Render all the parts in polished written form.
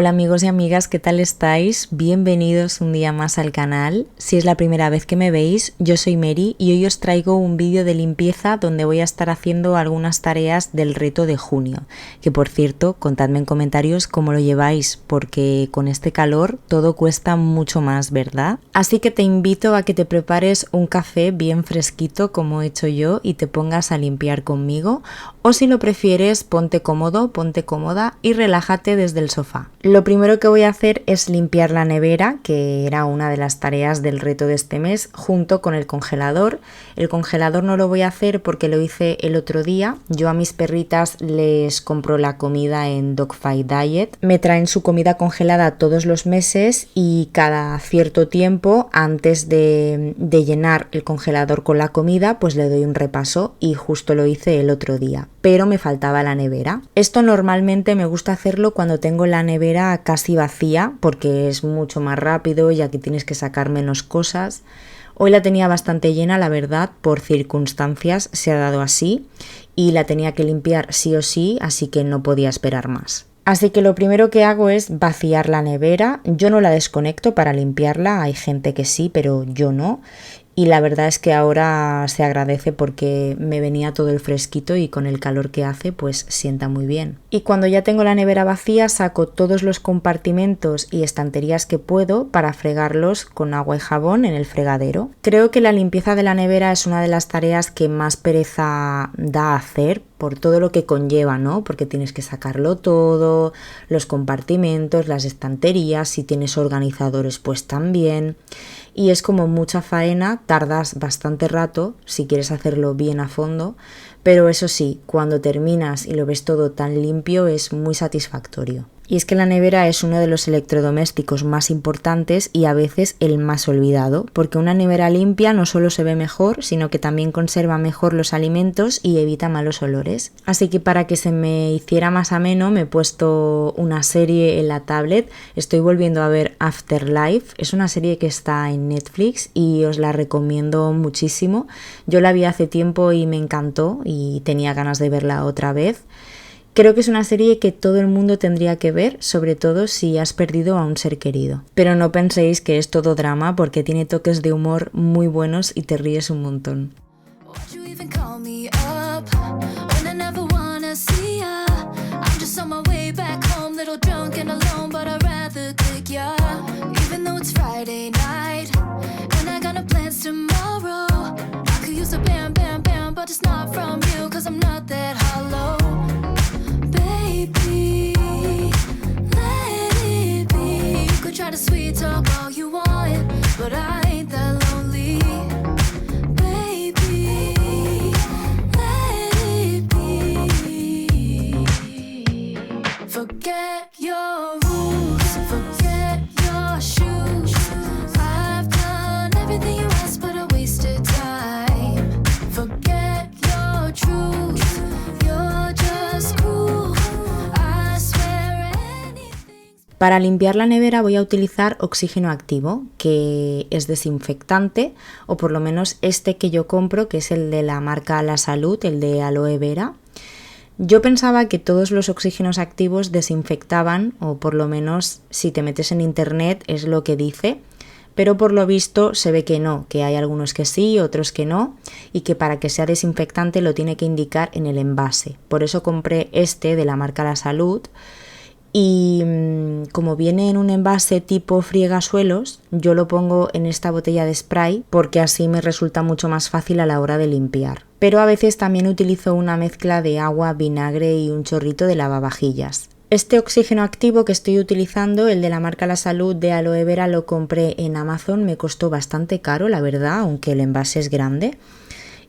Hola amigos y amigas, ¿qué tal estáis? Bienvenidos un día más al canal. Si es la primera vez que me veis, yo soy Mary y hoy os traigo un vídeo de limpieza donde voy a estar haciendo algunas tareas del reto de junio. Que por cierto, contadme en comentarios cómo lo lleváis, porque con este calor todo cuesta mucho más, ¿verdad? Así que te invito a que te prepares un café bien fresquito como he hecho yo y te pongas a limpiar conmigo, o si lo prefieres, ponte cómodo, ponte cómoda y relájate desde el sofá. Lo primero que voy a hacer es limpiar la nevera, que era una de las tareas del reto de este mes, junto con el congelador. El congelador no lo voy a hacer porque lo hice el otro día. Yo a mis perritas les compro la comida en Dogfight Diet. Me traen su comida congelada todos los meses y cada cierto tiempo, antes de llenar el congelador con la comida, pues le doy un repaso y justo lo hice el otro día. Pero me faltaba la nevera. Esto normalmente me gusta hacerlo cuando tengo la nevera casi vacía porque es mucho más rápido y aquí tienes que sacar menos cosas. Hoy la tenía bastante llena, la verdad, por circunstancias se ha dado así y la tenía que limpiar sí o sí, así que no podía esperar más. Así que lo primero que hago es vaciar la nevera. Yo no la desconecto para limpiarla, hay gente que sí, pero yo no. Y la verdad es que ahora se agradece porque me venía todo el fresquito y con el calor que hace pues sienta muy bien. Y cuando ya tengo la nevera vacía saco todos los compartimentos y estanterías que puedo para fregarlos con agua y jabón en el fregadero. Creo que la limpieza de la nevera es una de las tareas que más pereza da a hacer por todo lo que conlleva, ¿no? Porque tienes que sacarlo todo, los compartimentos, las estanterías, si tienes organizadores pues también. Y es como mucha faena, tardas bastante rato si quieres hacerlo bien a fondo, pero eso sí, cuando terminas y lo ves todo tan limpio es muy satisfactorio. Y es que la nevera es uno de los electrodomésticos más importantes y a veces el más olvidado, porque una nevera limpia no solo se ve mejor, sino que también conserva mejor los alimentos y evita malos olores. Así que para que se me hiciera más ameno me he puesto una serie en la tablet. Estoy volviendo a ver Afterlife, es una serie que está en Netflix y os la recomiendo muchísimo. Yo la vi hace tiempo y me encantó y tenía ganas de verla otra vez. Creo que es una serie que todo el mundo tendría que ver, sobre todo si has perdido a un ser querido. Pero no penséis que es todo drama porque tiene toques de humor muy buenos y te ríes un montón. Try to sweet talk all you want, but I ain't that lonely. Baby, let it be. Forget your rules, forget your shoes. I've done everything you asked, but I wasted time. Forget your truth, you're just cruel. I swear anything's... Para limpiar la nevera voy a utilizar oxígeno activo, que es desinfectante, o por lo menos este que yo compro, que es el de la marca La Salud, el de aloe vera. Yo pensaba que todos los oxígenos activos desinfectaban, o por lo menos si te metes en internet es lo que dice, pero por lo visto se ve que no, que hay algunos que sí, otros que no, y que para que sea desinfectante lo tiene que indicar en el envase. Por eso compré este de la marca La Salud. Y como viene en un envase tipo friegasuelos, yo lo pongo en esta botella de spray porque así me resulta mucho más fácil a la hora de limpiar. Pero a veces también utilizo una mezcla de agua, vinagre y un chorrito de lavavajillas. Este oxígeno activo que estoy utilizando, el de la marca La Salud de aloe vera, lo compré en Amazon, me costó bastante caro, la verdad, aunque el envase es grande.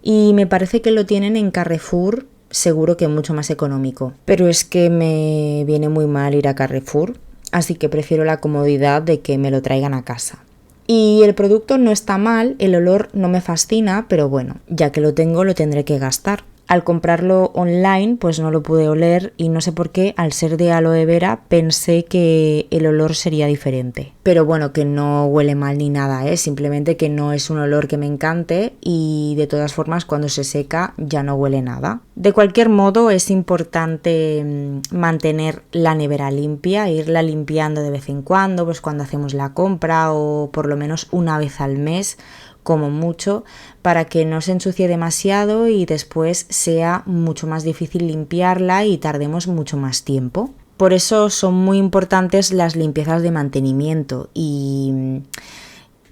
Y me parece que lo tienen en Carrefour, seguro que mucho más económico, pero es que me viene muy mal ir a Carrefour, así que prefiero la comodidad de que me lo traigan a casa. Y el producto no está mal, el olor no me fascina, pero bueno, ya que lo tengo lo tendré que gastar. Al comprarlo online pues no lo pude oler y no sé por qué, al ser de aloe vera pensé que el olor sería diferente. Pero bueno, que no huele mal ni nada, simplemente que no es un olor que me encante y de todas formas cuando se seca ya no huele nada. De cualquier modo es importante mantener la nevera limpia, irla limpiando de vez en cuando, pues cuando hacemos la compra o por lo menos una vez al mes como mucho, para que no se ensucie demasiado y después sea mucho más difícil limpiarla y tardemos mucho más tiempo. Por eso son muy importantes las limpiezas de mantenimiento y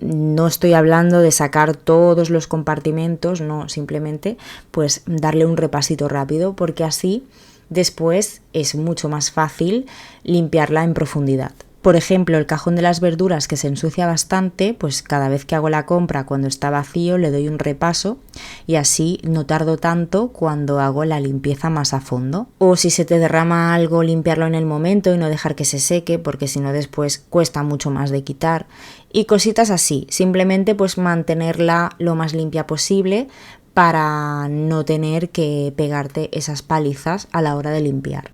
no estoy hablando de sacar todos los compartimentos, no, simplemente pues darle un repasito rápido porque así después es mucho más fácil limpiarla en profundidad. Por ejemplo, el cajón de las verduras que se ensucia bastante, pues cada vez que hago la compra cuando está vacío le doy un repaso y así no tardo tanto cuando hago la limpieza más a fondo. O si se te derrama algo, limpiarlo en el momento y no dejar que se seque porque si no después cuesta mucho más de quitar. Y cositas así, simplemente pues mantenerla lo más limpia posible para no tener que pegarte esas palizas a la hora de limpiar.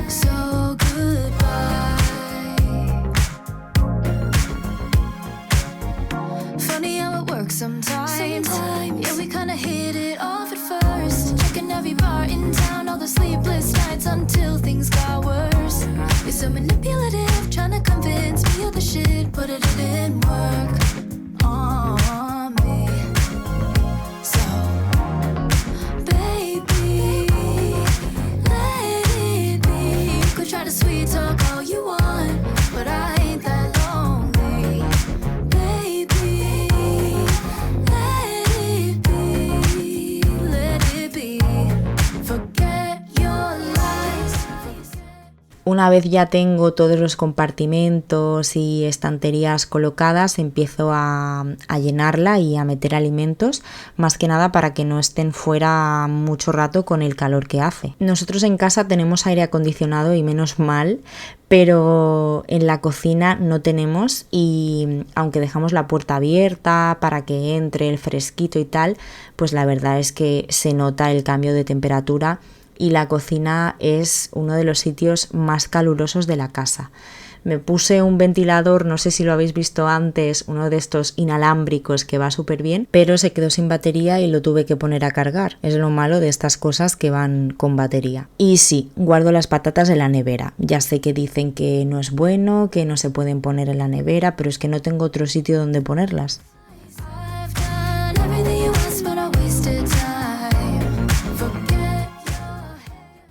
So goodbye. Funny how it works sometimes. Yeah, we kinda hit it off at first. Checking every bar in town, all the sleepless nights until things got worse. You're so manipulative, trying to convince me of the shit, but it didn't work on me. So try to sweet talk all you want, but I ain't that lonely. Baby, let it be. Forget your lies. Una vez ya tengo todos los compartimentos y estanterías colocadas, empiezo a llenarla y a meter alimentos, más que nada para que no estén fuera mucho rato con el calor que hace. Nosotros en casa tenemos aire acondicionado y menos mal, pero en la cocina no tenemos y aunque dejamos la puerta abierta para que entre el fresquito y tal, pues la verdad es que se nota el cambio de temperatura y la cocina es uno de los sitios más calurosos de la casa. Me puse un ventilador, no sé si lo habéis visto antes, uno de estos inalámbricos que va súper bien, pero se quedó sin batería y lo tuve que poner a cargar. Es lo malo de estas cosas que van con batería. Y sí, guardo las patatas en la nevera. Ya sé que dicen que no es bueno, que no se pueden poner en la nevera, pero es que no tengo otro sitio donde ponerlas.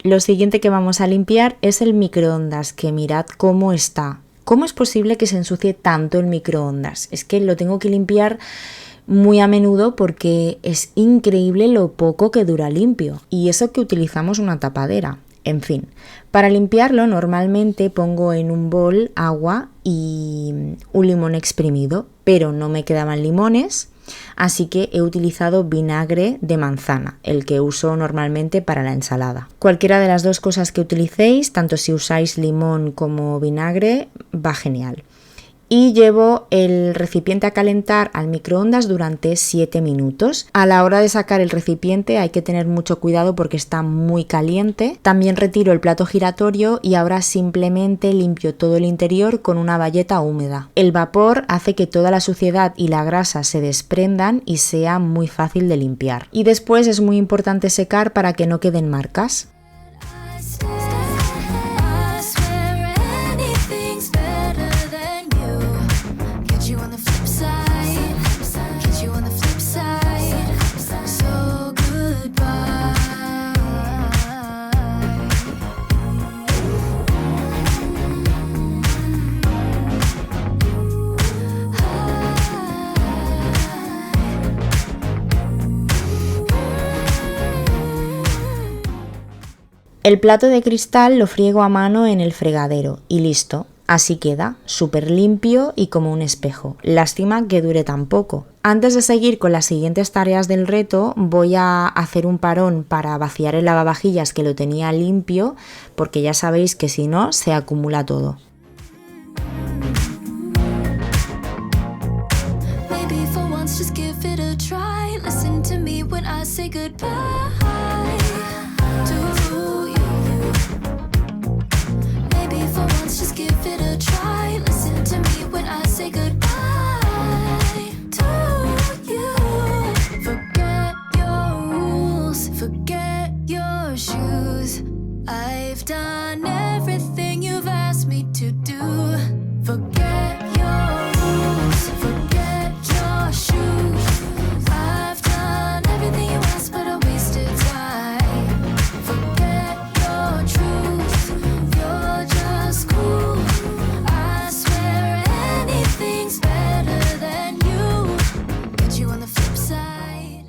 Lo siguiente que vamos a limpiar es el microondas, que mirad cómo está. ¿Cómo es posible que se ensucie tanto el microondas? Es que lo tengo que limpiar muy a menudo porque es increíble lo poco que dura limpio. Y eso que utilizamos una tapadera. En fin, para limpiarlo normalmente pongo en un bol agua y un limón exprimido, pero no me quedaban limones. Así que he utilizado vinagre de manzana, el que uso normalmente para la ensalada. Cualquiera de las dos cosas que utilicéis, tanto si usáis limón como vinagre, va genial. Y llevo el recipiente a calentar al microondas durante 7 minutos. A la hora de sacar el recipiente hay que tener mucho cuidado porque está muy caliente. También retiro el plato giratorio y ahora simplemente limpio todo el interior con una bayeta húmeda. El vapor hace que toda la suciedad y la grasa se desprendan y sea muy fácil de limpiar. Y después es muy importante secar para que no queden marcas. El plato de cristal lo friego a mano en el fregadero y listo. Así queda, súper limpio y como un espejo. Lástima que dure tan poco. Antes de seguir con las siguientes tareas del reto, voy a hacer un parón para vaciar el lavavajillas que lo tenía limpio, porque ya sabéis que si no, se acumula todo. goodbye to you. Maybe for once just give it a try. Listen to me when I say goodbye to you. Forget your rules, forget your shoes. I've done everything you've asked me to do. Forget your rules, forget your shoes. I've done everything you asked, but I wasted time. Forget your truth, you're just cool. I swear anything's better than you. Get you on the flip side.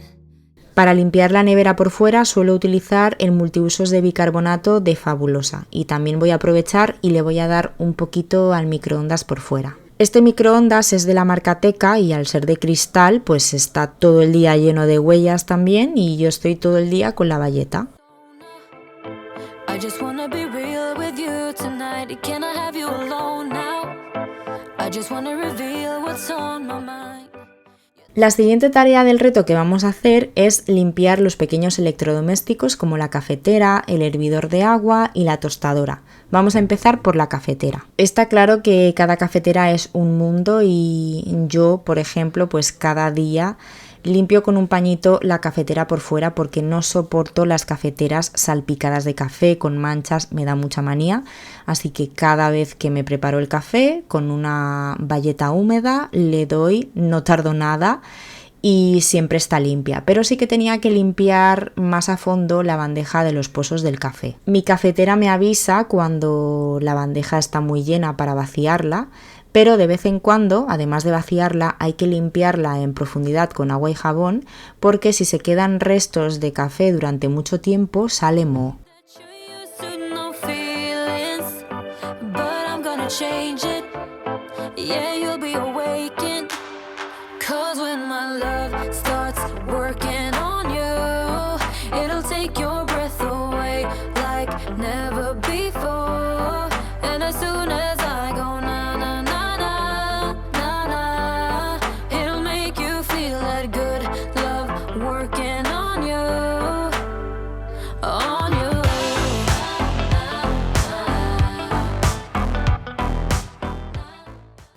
Para limpiar la nevera por fuera suelo utilizar el multiusos de bicarbonato de Fabulosa y también voy a aprovechar y le voy a dar un poquito al microondas por fuera. Este microondas es de la marca Teka y al ser de cristal pues está todo el día lleno de huellas también y yo estoy todo el día con la bayeta. I just wanna be real with you tonight. Can I have you alone now? I just wanna reveal what's on my mind. La siguiente tarea del reto que vamos a hacer es limpiar los pequeños electrodomésticos como la cafetera, el hervidor de agua y la tostadora. Vamos a empezar por la cafetera. Está claro que cada cafetera es un mundo y yo, por ejemplo, pues cada día limpio con un pañito la cafetera por fuera porque no soporto las cafeteras salpicadas de café con manchas, me da mucha manía. Así que cada vez que me preparo el café con una bayeta húmeda le doy, no tardo nada y siempre está limpia. Pero sí que tenía que limpiar más a fondo la bandeja de los pozos del café. Mi cafetera me avisa cuando la bandeja está muy llena para vaciarla. Pero de vez en cuando, además de vaciarla, hay que limpiarla en profundidad con agua y jabón porque si se quedan restos de café durante mucho tiempo sale moho.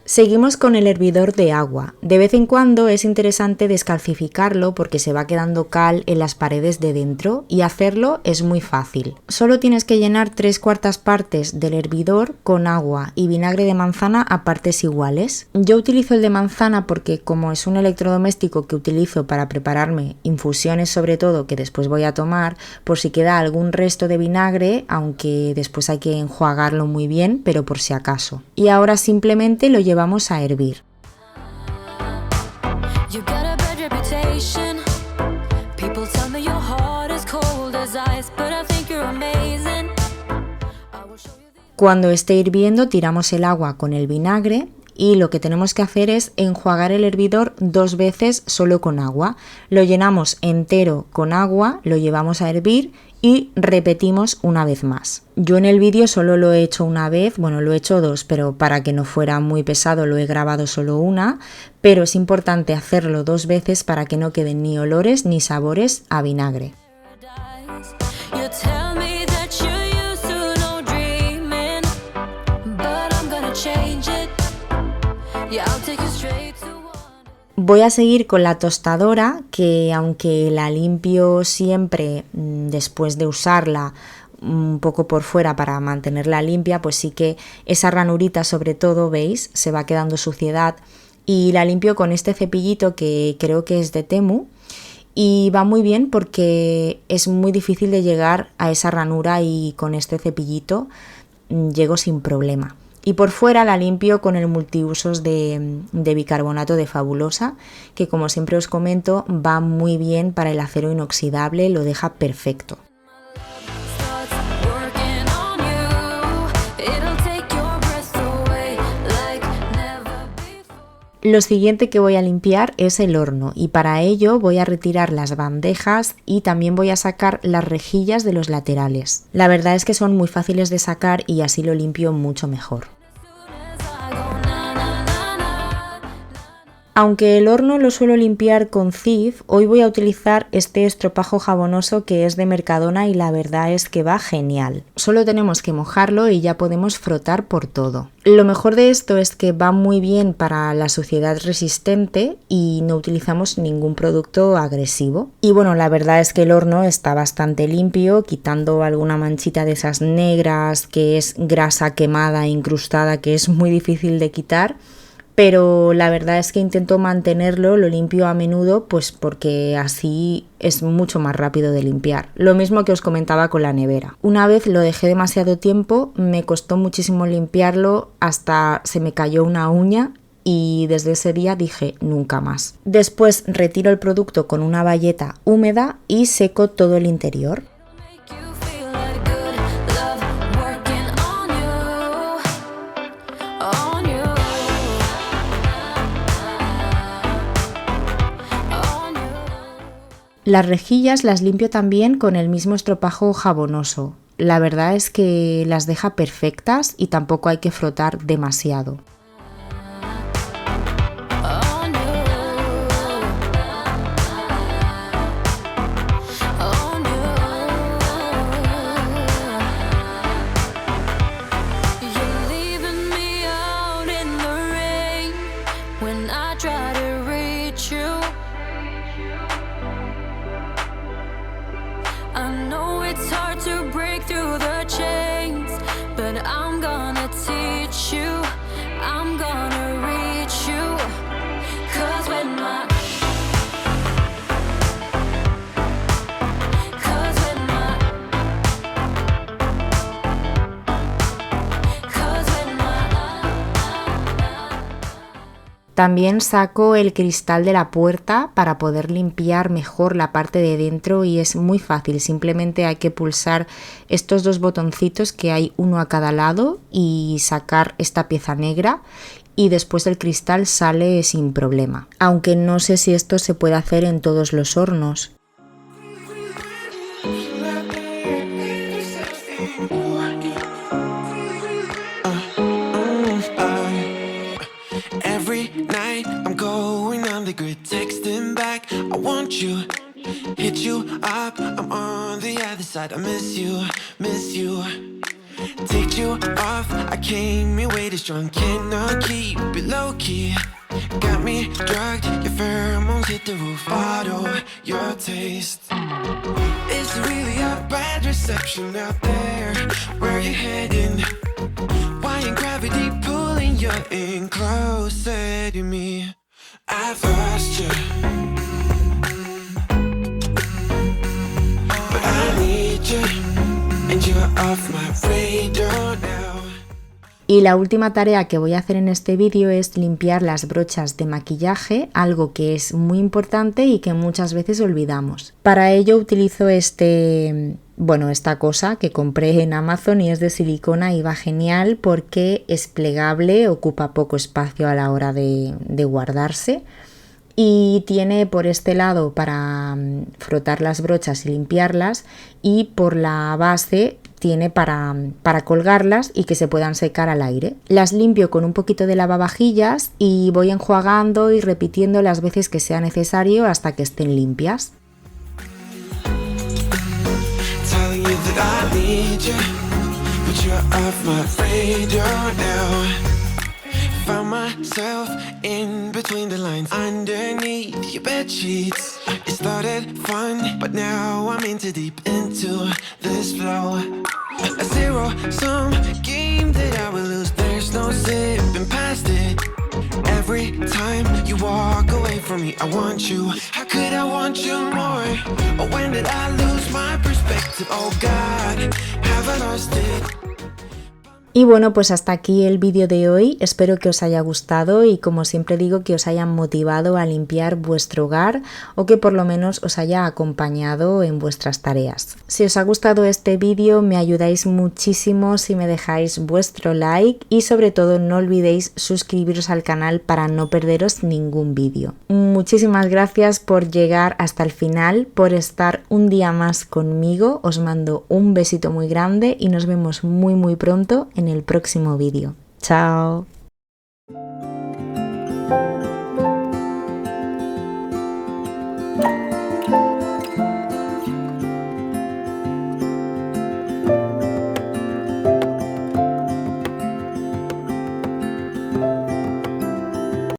Seguimos con el hervidor de agua. De vez en cuando es interesante descalcificarlo porque se va quedando cal en las paredes de dentro y hacerlo es muy fácil. Solo tienes que llenar 3/4 partes del hervidor con agua y vinagre de manzana a partes iguales. Yo utilizo el de manzana porque como es un electrodoméstico que utilizo para prepararme infusiones sobre todo que después voy a tomar, por si queda algún resto de vinagre, aunque después hay que enjuagarlo muy bien, pero por si acaso. Y ahora simplemente lo llevamos a hervir. Cuando esté hirviendo tiramos el agua con el vinagre y lo que tenemos que hacer es enjuagar el hervidor 2 veces solo con agua. Lo llenamos entero con agua, lo llevamos a hervir y repetimos una vez más. Yo en el vídeo solo lo he hecho una vez, bueno, lo he hecho 2, pero para que no fuera muy pesado lo he grabado solo una, pero es importante hacerlo 2 veces para que no queden ni olores ni sabores a vinagre. Voy a seguir con la tostadora, que aunque la limpio siempre después de usarla un poco por fuera para mantenerla limpia, pues sí que esa ranurita sobre todo, ¿veis? Se va quedando suciedad y la limpio con este cepillito que creo que es de Temu y va muy bien porque es muy difícil de llegar a esa ranura y con este cepillito llego sin problema. Y por fuera la limpio con el multiusos de bicarbonato de Fabulosa, que como siempre os comento va muy bien para el acero inoxidable, lo deja perfecto. Lo siguiente que voy a limpiar es el horno y para ello voy a retirar las bandejas y también voy a sacar las rejillas de los laterales. La verdad es que son muy fáciles de sacar y así lo limpio mucho mejor. Aunque el horno lo suelo limpiar con Cif, hoy voy a utilizar este estropajo jabonoso que es de Mercadona y la verdad es que va genial. Solo tenemos que mojarlo y ya podemos frotar por todo. Lo mejor de esto es que va muy bien para la suciedad resistente y no utilizamos ningún producto agresivo. Y bueno, la verdad es que el horno está bastante limpio, quitando alguna manchita de esas negras que es grasa quemada e incrustada que es muy difícil de quitar. Pero la verdad es que intento mantenerlo, lo limpio a menudo, pues porque así es mucho más rápido de limpiar. Lo mismo que os comentaba con la nevera. Una vez lo dejé demasiado tiempo, me costó muchísimo limpiarlo, hasta se me cayó una uña y desde ese día dije nunca más. Después retiro el producto con una bayeta húmeda y seco todo el interior. Las rejillas las limpio también con el mismo estropajo jabonoso. La verdad es que las deja perfectas y tampoco hay que frotar demasiado. También saco el cristal de la puerta para poder limpiar mejor la parte de dentro y es muy fácil, simplemente hay que pulsar estos dos botoncitos que hay uno a cada lado y sacar esta pieza negra y después el cristal sale sin problema. Aunque no sé si esto se puede hacer en todos los hornos. Texting back, I want you, hit you up, I'm on the other side, I miss you, take you off, I came in way too strong, cannot keep it low key, got me drugged, your pheromones hit the roof, bottle, your taste, it's really a bad reception out there, where you heading, why ain't gravity pulling you in closer to me? I've lost you, but I need you, and you're off my radar now. Y la última tarea que voy a hacer en este vídeo es limpiar las brochas de maquillaje, algo que es muy importante y que muchas veces olvidamos. Para ello utilizo esta cosa que compré en Amazon y es de silicona y va genial porque es plegable, ocupa poco espacio a la hora de guardarse y tiene por este lado para frotar las brochas y limpiarlas y por la base tiene para colgarlas y que se puedan secar al aire. Las limpio con un poquito de lavavajillas y voy enjuagando y repitiendo las veces que sea necesario hasta que estén limpias. Found myself in between the lines, underneath your bed sheets. It started fun, but now I'm in too deep into this flow. A zero-sum game that I will lose. There's no zipping past it. Every time you walk away from me, I want you. How could I want you more? Or when did I lose my perspective? Oh God, have I lost it? Y bueno, pues hasta aquí el vídeo de hoy, espero que os haya gustado y como siempre digo que os hayan motivado a limpiar vuestro hogar o que por lo menos os haya acompañado en vuestras tareas. Si os ha gustado este vídeo me ayudáis muchísimo si me dejáis vuestro like y sobre todo no olvidéis suscribiros al canal para no perderos ningún vídeo. Muchísimas gracias por llegar hasta el final, por estar un día más conmigo, os mando un besito muy grande y nos vemos muy pronto en el próximo vídeo. ¡Chao!